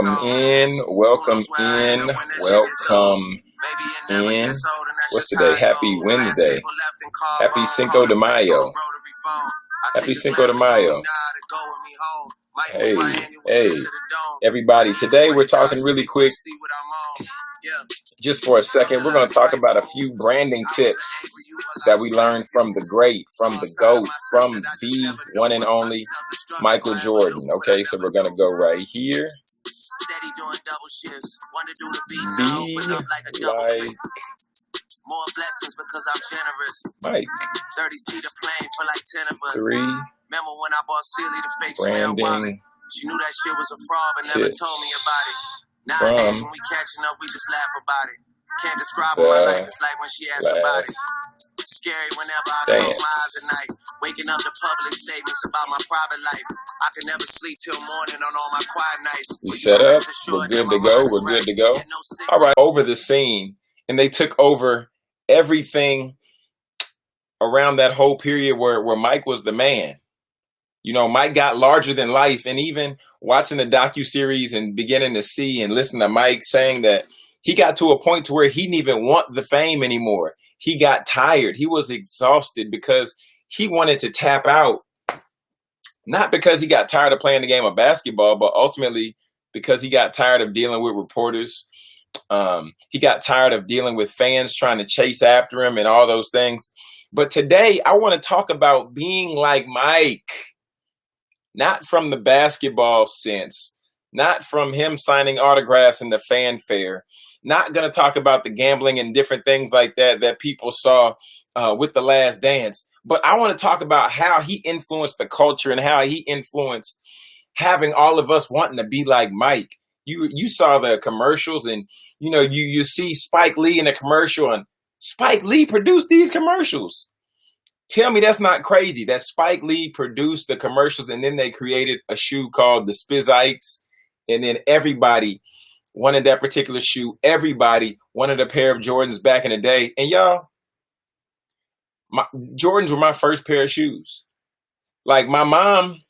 Welcome in. What's today? Happy Wednesday. Happy Cinco de Mayo. Happy Cinco de Mayo. Hey, everybody. Today we're talking really quick, just for a second. We're going to talk about a few branding tips that we learned from the great, from the GOAT, from the one and only Michael Jordan. Okay, so we're going to go right here. Be like more blessings because I'm generous. Mike. 30 seat a plane for like 10 of us. 3. Remember when I bought Silly the fake Chanel wallet? She knew that shit was a fraud but never told me about it. Nowadays when we catching up, we just laugh about it. Can't describe what my life is like when she asks about it. It's scary whenever I close my eyes at night. Waking up to public statements about my private life. I can never sleep till morning on all my quiet nights. We set up. We're good to go. We're good to go. All right. Over the scene. And they took over everything around that whole period where Mike was the man. You know, Mike got larger than life. And even watching the docuseries and beginning to see and listen to Mike saying that he got to a point to where he didn't even want the fame anymore. He got tired. He was exhausted because he wanted to tap out. Not because he got tired of playing the game of basketball, but ultimately because he got tired of dealing with reporters. He got tired of dealing with fans trying to chase after him and all those things. But today I want to talk about being like Mike. Not from the basketball sense. Not from him signing autographs in the fanfare. Not going to talk about the gambling and different things like that people saw with The Last Dance. But I want to talk about how he influenced the culture and how he influenced having all of us wanting to be like Mike. You saw the commercials and, you know, you see Spike Lee in a commercial and Spike Lee produced these commercials. Tell me that's not crazy that Spike Lee produced the commercials and then they created a shoe called the Spizikes. And then everybody wanted that particular shoe. Everybody wanted a pair of Jordans back in the day. And y'all, Jordans were my first pair of shoes. Like my mom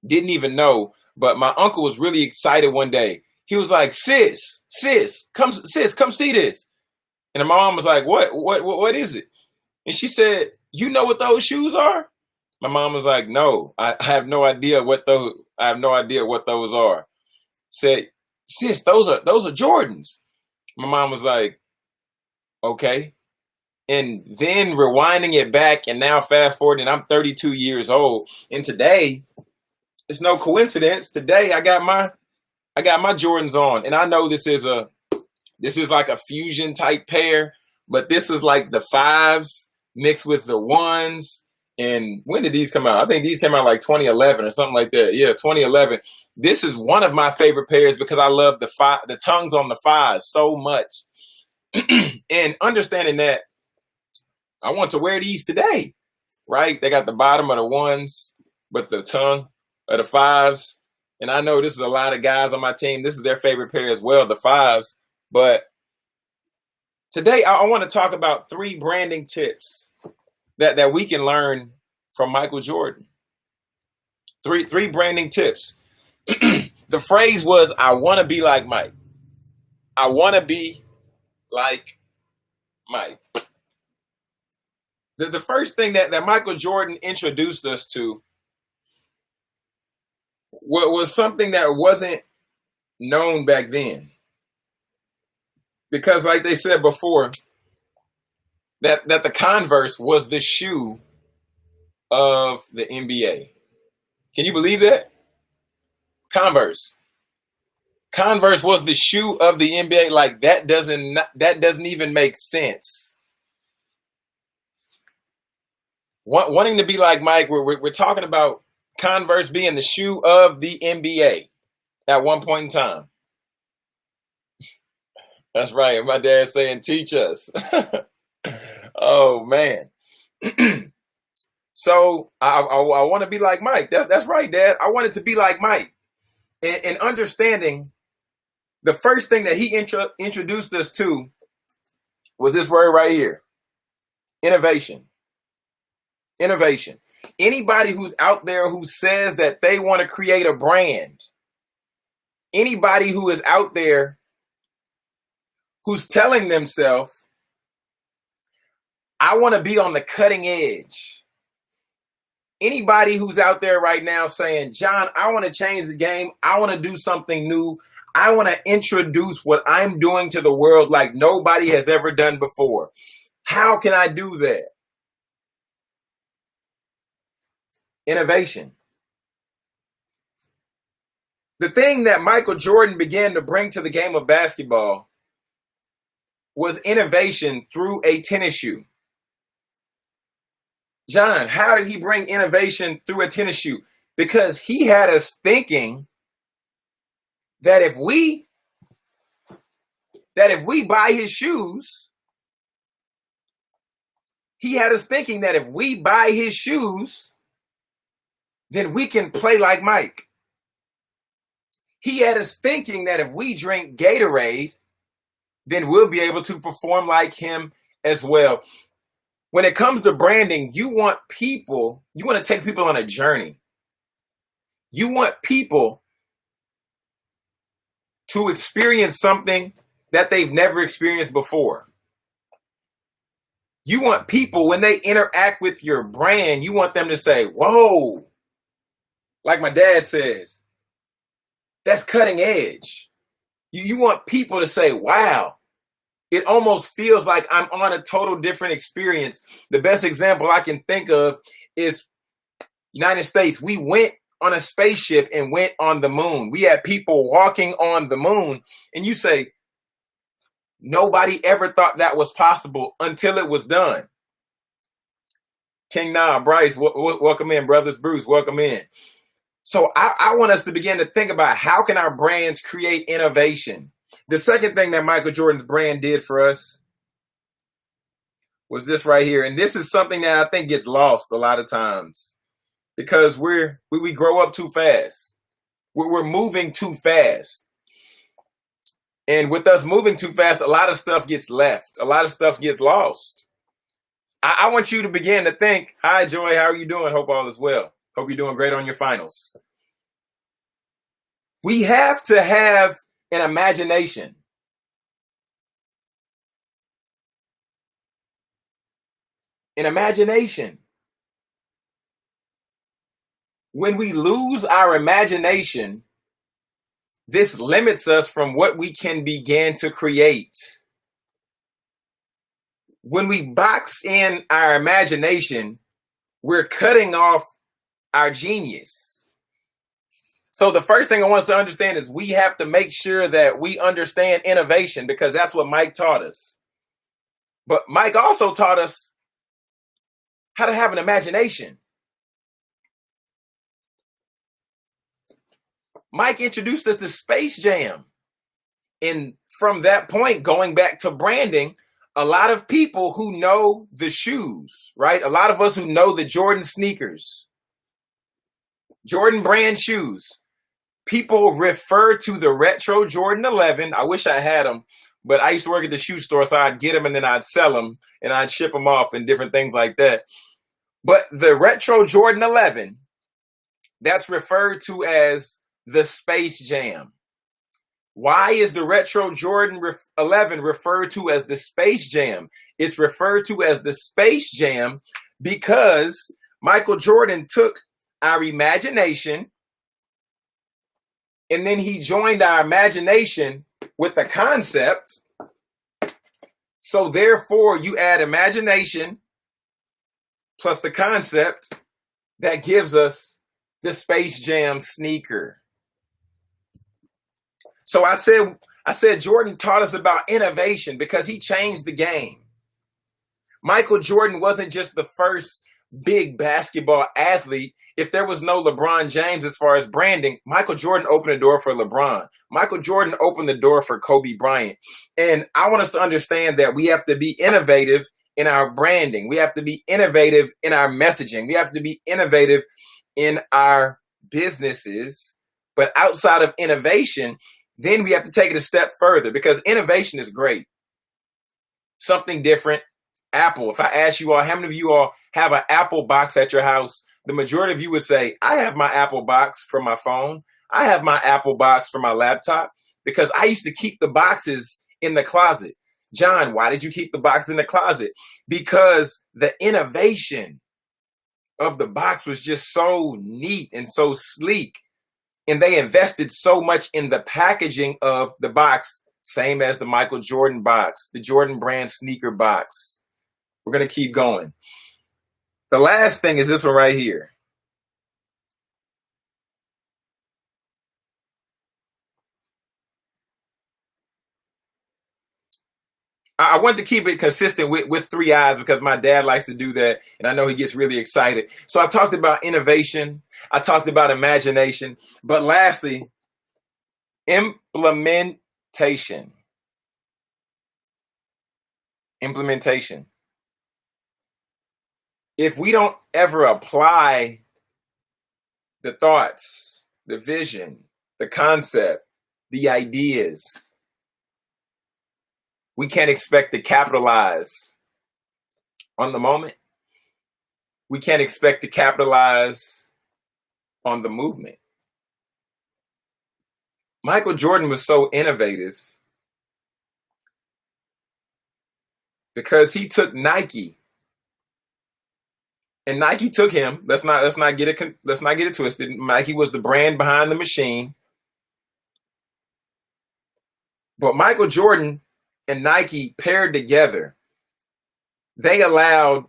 didn't even know, but my uncle was really excited one day. He was like, sis, come see this. And my mom was like, what is it? And she said, you know what those shoes are? My mom was like, no, I have no idea what those are. Said, sis, those are Jordans. My mom was like, okay. And then rewinding it back and now fast forwarding, I'm 32 years old. And today, it's no coincidence. Today I got my Jordans on. And I know this is like a fusion type pair, but this is like the 5s mixed with the 1s. And when did these come out? I think these came out like 2011 or something like that. Yeah, 2011. This is one of my favorite pairs because I love the tongues on the 5s so much. And understanding that, I want to wear these today, right? They got the bottom of the 1s, but the tongue of the 5s. And I know this is a lot of guys on my team. This is their favorite pair as well, the 5s. But today I want to talk about 3 branding tips that we can learn from Michael Jordan. Three branding tips. The phrase was, I want to be like Mike. I want to be like Mike. The first thing that Michael Jordan introduced us to was something that wasn't known back then. Because like they said before, that the Converse was the shoe of the NBA. Can you believe that? Converse was the shoe of the NBA. Like that doesn't even make sense. Wanting to be like Mike, we're talking about Converse being the shoe of the NBA at one point in time. That's right. My dad's saying, teach us. Oh, man. So I want to be like Mike. That's right, Dad. I wanted to be like Mike. And understanding the first thing that he introduced us to was this word right here. Innovation. Innovation. Anybody who's out there who says that they want to create a brand, Anybody who is out there who's telling themselves, I want to be on the cutting edge. Anybody who's out there right now saying, John, I want to change the game. I want to do something new. I want to introduce what I'm doing to the world like nobody has ever done before. How can I do that? Innovation. The thing that Michael Jordan began to bring to the game of basketball was innovation through a tennis shoe. John, how did he bring innovation through a tennis shoe? Because he had us thinking that if we buy his shoes, he had us thinking that if we buy his shoes, then we can play like Mike. He had us thinking that if we drink Gatorade, then we'll be able to perform like him as well. When it comes to branding, you want to take people on a journey. You want people to experience something that they've never experienced before. You want people, when they interact with your brand, you want them to say, whoa, like my dad says, that's cutting edge. You want people to say, wow, it almost feels like I'm on a total different experience. The best example I can think of is United States. We went on a spaceship and went on the moon. We had people walking on the moon. And you say, nobody ever thought that was possible until it was done. King Nah, Bryce, welcome in. Brothers Bruce, welcome in. So I want us to begin to think about how can our brands create innovation. The second thing that Michael Jordan's brand did for us was this right here. And this is something that I think gets lost a lot of times because we grow up too fast. We're moving too fast. And with us moving too fast, a lot of stuff gets left. A lot of stuff gets lost. I want you to begin to think, hi, Joy, how are you doing? Hope all is well. Hope you're doing great on your finals. We have to have an imagination. An imagination. When we lose our imagination, this limits us from what we can begin to create. When we box in our imagination, we're cutting off our genius. So the first thing I want us to understand is we have to make sure that we understand innovation because that's what Mike taught us. But Mike also taught us how to have an imagination. Mike introduced us to Space Jam. And from that point, going back to branding, a lot of people who know the shoes, right? A lot of us who know the Jordan sneakers, Jordan brand shoes, people refer to the retro Jordan 11. I wish I had them, but I used to work at the shoe store, so I'd get them and then I'd sell them and I'd ship them off and different things like that. But the retro Jordan 11, that's referred to as the Space Jam. Why is the retro Jordan 11 referred to as the Space Jam? It's referred to as the Space Jam because Michael Jordan took our imagination and then he joined our imagination with the concept. So therefore you add imagination plus the concept that gives us the Space Jam sneaker. So I said Jordan taught us about innovation because he changed the game. Michael Jordan wasn't just the first big basketball athlete. If there was no LeBron James as far as branding, Michael Jordan opened the door for LeBron. Michael Jordan opened the door for Kobe Bryant. And I want us to understand that we have to be innovative in our branding. We have to be innovative in our messaging. We have to be innovative in our businesses. But outside of innovation, then we have to take it a step further because innovation is great. Something different, Apple. If I ask you all, how many of you all have an Apple box at your house? The majority of you would say, I have my Apple box for my phone. I have my Apple box for my laptop, because I used to keep the boxes in the closet. John, why did you keep the boxes in the closet? Because the innovation of the box was just so neat and so sleek. And they invested so much in the packaging of the box, same as the Michael Jordan box, the Jordan brand sneaker box. We're going to keep going. The last thing is this one right here. I want to keep it consistent with 3 eyes, because my dad likes to do that, and I know he gets really excited. So I talked about innovation. I talked about imagination. But lastly, implementation. Implementation. If we don't ever apply the thoughts, the vision, the concept, the ideas, we can't expect to capitalize on the moment. We can't expect to capitalize on the movement. Michael Jordan was so innovative because he took Nike, and Nike took him. Let's not get it twisted. Nike was the brand behind the machine, but Michael Jordan and Nike paired together. They allowed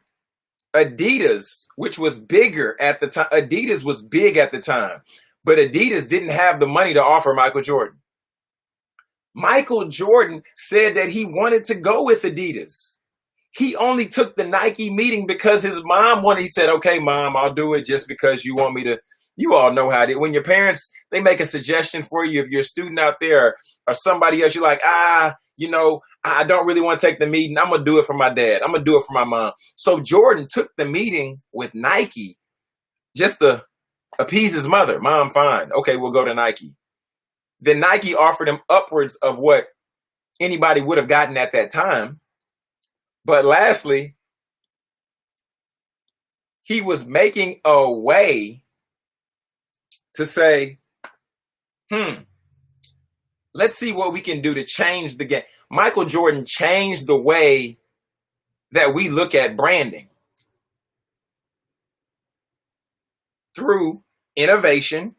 Adidas, which was bigger at the time. Adidas was big at the time, but Adidas didn't have the money to offer Michael Jordan. Michael Jordan said that he wanted to go with Adidas. He only took the Nike meeting because his mom wanted. He said, okay, Mom, I'll do it just because you want me to. You all know how it is. When your parents, they make a suggestion for you, if you're a student out there or somebody else, you're like, I don't really want to take the meeting. I'm going to do it for my dad. I'm going to do it for my mom. So Jordan took the meeting with Nike just to appease his mother. Mom, fine. Okay, we'll go to Nike. Then Nike offered him upwards of what anybody would have gotten at that time. But lastly, he was making a way to say, let's see what we can do to change the game. Michael Jordan changed the way that we look at branding through innovation,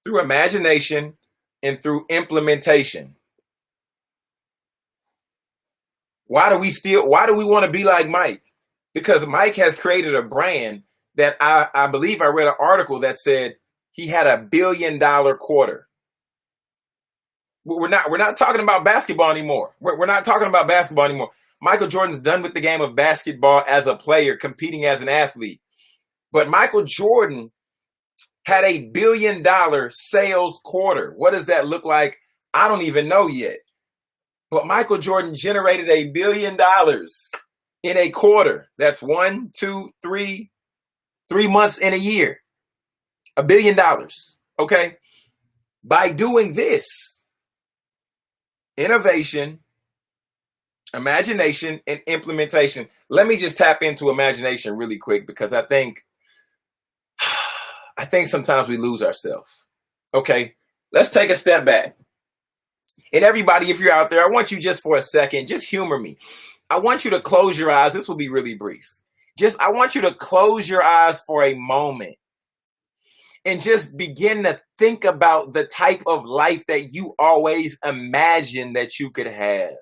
through imagination, and through implementation. Why do we want to be like Mike? Because Mike has created a brand that I believe I read an article that said he had $1 billion quarter. We're not talking about basketball anymore. We're not talking about basketball anymore. Michael Jordan's done with the game of basketball as a player, competing as an athlete. But Michael Jordan had $1 billion sales quarter. What does that look like? I don't even know yet. But Michael Jordan generated $1 billion in a quarter. That's 1, 2, 3 months in a year. $1 billion. Okay. By doing this, innovation, imagination, and implementation. Let me just tap into imagination really quick, because I think sometimes we lose ourselves. Okay. Let's take a step back. And everybody, if you're out there, I want you just for a second, just humor me. I want you to close your eyes. This will be really brief. I want you to close your eyes for a moment and just begin to think about the type of life that you always imagined that you could have.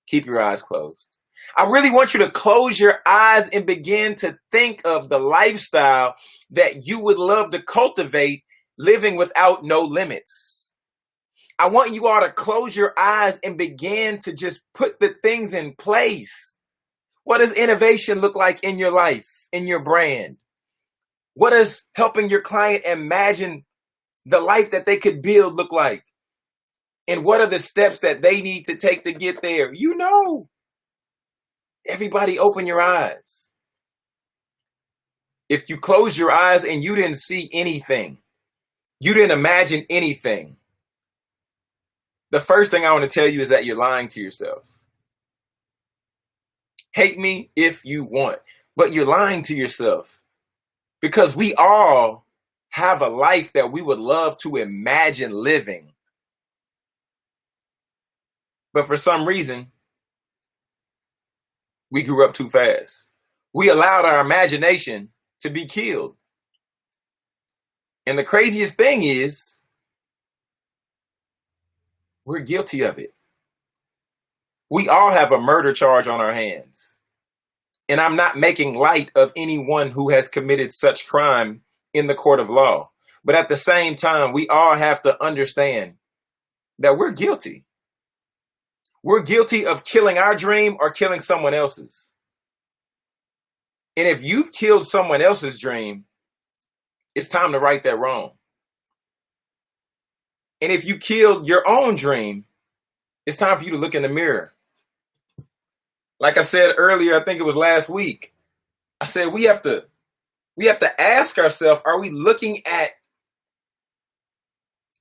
Keep your eyes closed. I really want you to close your eyes and begin to think of the lifestyle that you would love to cultivate, living without no limits. I want you all to close your eyes and begin to just put the things in place. What does innovation look like in your life, in your brand? What does helping your client imagine the life that they could build look like? And what are the steps that they need to take to get there? You know. Everybody open your eyes. If you close your eyes and you didn't see anything, you didn't imagine anything, the first thing I want to tell you is that you're lying to yourself. Hate me if you want, but you're lying to yourself, because we all have a life that we would love to imagine living. But for some reason, we grew up too fast. We allowed our imagination to be killed. And the craziest thing is, we're guilty of it. We all have a murder charge on our hands. And I'm not making light of anyone who has committed such crime in the court of law. But at the same time, we all have to understand that we're guilty. We're guilty of killing our dream or killing someone else's. And if you've killed someone else's dream, it's time to right that wrong. And if you killed your own dream, it's time for you to look in the mirror. Like I said earlier, I think it was last week, I said we have to ask ourselves, are we looking at,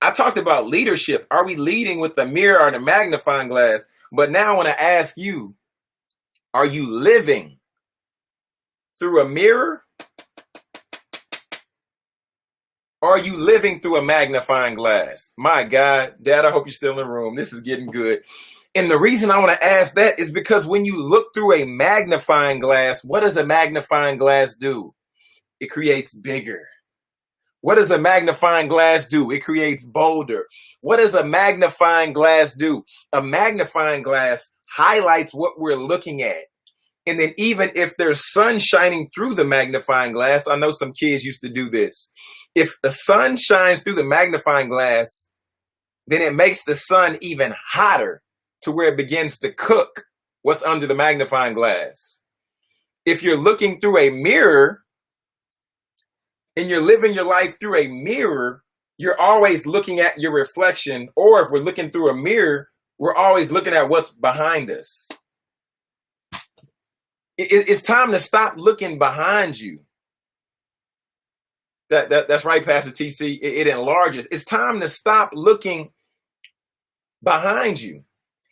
I talked about leadership. Are we leading with the mirror or the magnifying glass? But now I want to ask you, are you living through a mirror? Or are you living through a magnifying glass? My God, Dad, I hope you're still in the room. This is getting good. And the reason I want to ask that is because when you look through a magnifying glass, what does a magnifying glass do? It creates bigger. What does a magnifying glass do? It creates bolder. What does a magnifying glass do? A magnifying glass highlights what we're looking at. And then even if there's sun shining through the magnifying glass, I know some kids used to do this. If the sun shines through the magnifying glass, then it makes the sun even hotter to where it begins to cook what's under the magnifying glass. If you're looking through a mirror and you're living your life through a mirror, you're always looking at your reflection. Or if we're looking through a mirror, we're always looking at what's behind us. It's time to stop looking behind you. That's right, Pastor TC. It enlarges. It's time to stop looking behind you.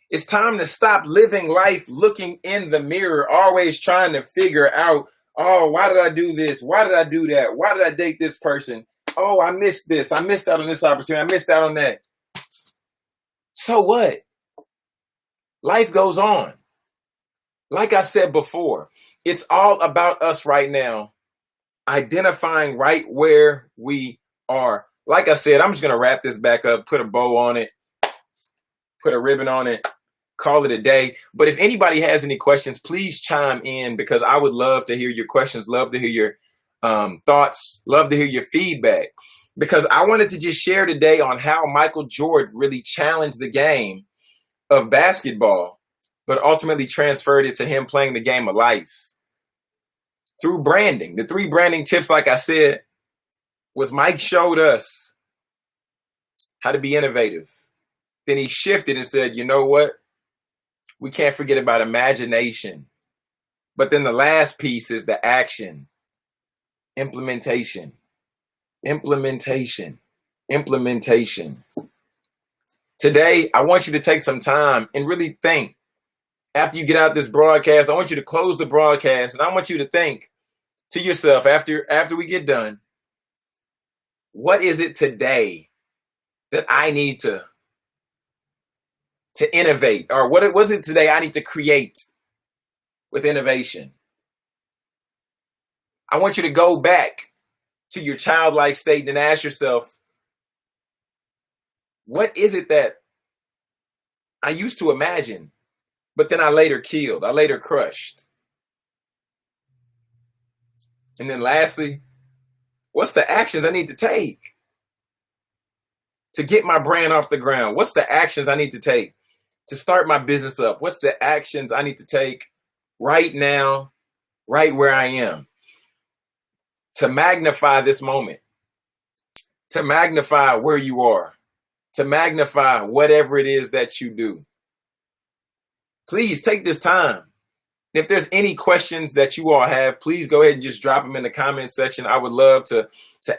It's time to stop living life looking in the mirror, always trying to figure out, oh, why did I do this? Why did I do that? Why did I date this person? Oh, I missed this. I missed out on this opportunity. I missed out on that. So what? Life goes on. Like I said before, it's all about us right now, identifying right where we are. Like I said, I'm just going to wrap this back up, put a bow on it, put a ribbon on it, call it a day. But if anybody has any questions, please chime in, because I would love to hear your questions, love to hear your thoughts, love to hear your feedback, because I wanted to just share today on how Michael Jordan really challenged the game of basketball, but ultimately transferred it to him playing the game of life through branding. The 3 branding tips, like I said, was Mike showed us how to be innovative. Then he shifted and said, you know what? We can't forget about imagination. But then the last piece is the action. Implementation. Implementation. Implementation. Today, I want you to take some time and really think. After you get out this broadcast, I want you to close the broadcast, and I want you to think to yourself after we get done, what is it today that I need to innovate? Or what was it today I need to create with innovation? I want you to go back to your childlike state and ask yourself, what is it that I used to imagine, but then I later killed, I later crushed? And then lastly, what's the actions I need to take to get my brand off the ground? What's the actions I need to take to start my business up? What's the actions I need to take right now, right where I am, to magnify this moment, to magnify where you are, to magnify whatever it is that you do? Please take this time. If there's any questions that you all have, please go ahead and just drop them in the comment section. I would love to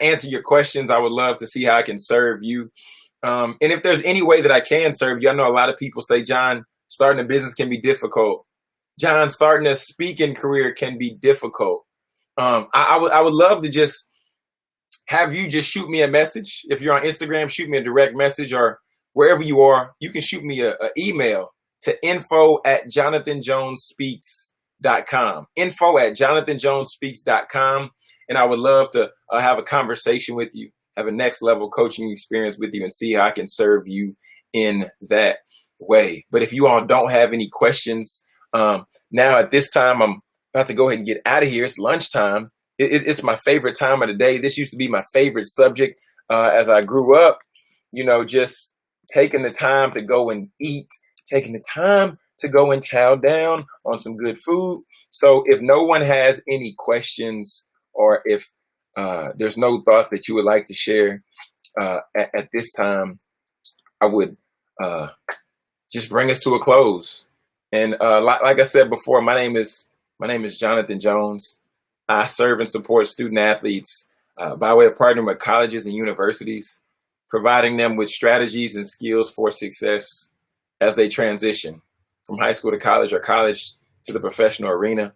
answer your questions. I would love to see how I can serve you. And if there's any way that I can serve you, I know a lot of people say, John, starting a business can be difficult. John, starting a speaking career can be difficult. I would love to just have you just shoot me a message. If you're on Instagram, shoot me a direct message, or wherever you are, you can shoot me an email to info@jonathanjonespeaks.com. info@jonathanjonespeaks.com. And I would love to have a conversation with you, have a next level coaching experience with you, and see how I can serve you in that way. But if you all don't have any questions, now at this time, I'm about to go ahead and get out of here. It's lunchtime. It's my favorite time of the day. This used to be my favorite subject as I grew up, just taking the time to go and eat, taking the time to go and chow down on some good food. So if no one has any questions, or if there's no thoughts that you would like to share at this time, I would just bring us to a close. And like I said before, my name is Jonathan Jones. I serve and support student athletes by way of partnering with colleges and universities, providing them with strategies and skills for success as they transition from high school to college, or college to the professional arena.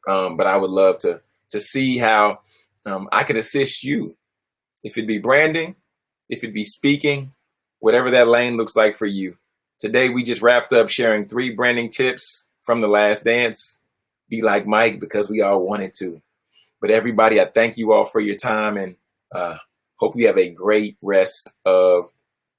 But I would love to see how I could assist you. If it be branding, if it be speaking, whatever that lane looks like for you. Today, we just wrapped up sharing 3 branding tips from The Last Dance. Be like Mike, because we all wanted to. But everybody, I thank you all for your time, and hope you have a great rest of